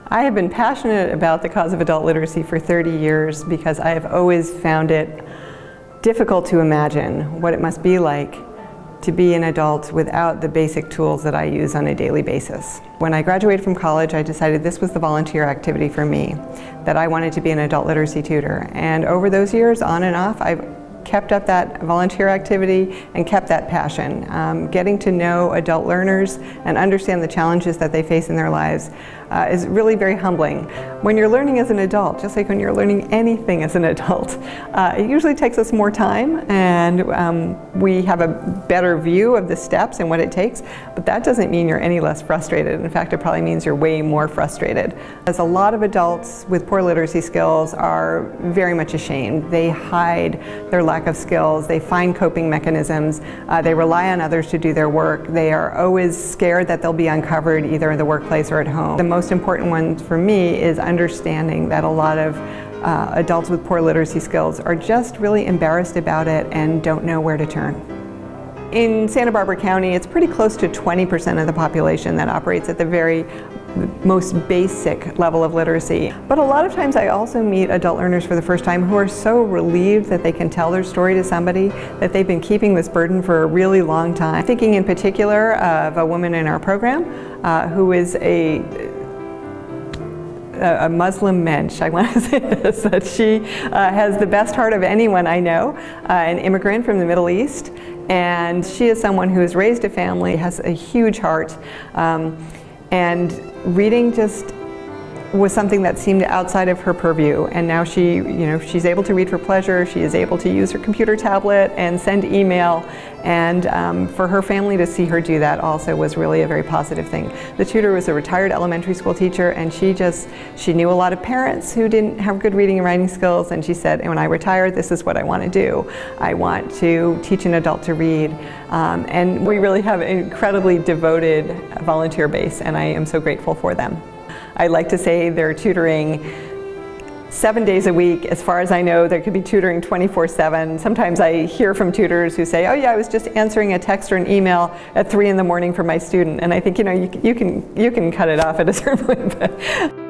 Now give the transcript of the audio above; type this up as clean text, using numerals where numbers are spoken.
I have been passionate about the cause of adult literacy for 30 years because I have always found it difficult to imagine what it must be like to be an adult without the basic tools that I use on a daily basis. When I graduated from college, I decided this was the volunteer activity for me, that I wanted to be an adult literacy tutor. And over those years, on and off, I've kept up that volunteer activity and kept that passion. Getting to know adult learners and understand the challenges that they face in their lives is really very humbling. When you're learning as an adult, just like when you're learning anything as an adult, it usually takes us more time, and we have a better view of the steps and what it takes, but that doesn't mean you're any less frustrated. In fact, it probably means you're way more frustrated. As a lot of adults with poor literacy skills are very much ashamed. They hide their lack of skills, they find coping mechanisms, they rely on others to do their work, they are always scared that they'll be uncovered either in the workplace or at home. The most important one for me is understanding that a lot of adults with poor literacy skills are just really embarrassed about it and don't know where to turn. In Santa Barbara County, it's pretty close to 20% of the population that operates at the very most basic level of literacy. But a lot of times I also meet adult learners for the first time who are so relieved that they can tell their story to somebody, that they've been keeping this burden for a really long time. I'm thinking in particular of a woman in our program who is a Muslim mensch, I want to say this, that she has the best heart of anyone I know, an immigrant from the Middle East, and she is someone who has raised a family, has a huge heart, and reading just was something that seemed outside of her purview, and now she's able to read for pleasure, she is able to use her computer tablet and send email, and for her family to see her do that also was really a very positive thing. The tutor was a retired elementary school teacher, and she knew a lot of parents who didn't have good reading and writing skills, and she said, when I retire, this is what I want to do. I want to teach an adult to read. And we really have an incredibly devoted volunteer base, and I am so grateful for them. I like to say they're tutoring 7 days a week. As far as I know, they could be tutoring 24/7. Sometimes I hear from tutors who say, oh yeah, I was just answering a text or an email at 3 in the morning for my student. And I think, you can cut it off at a certain point.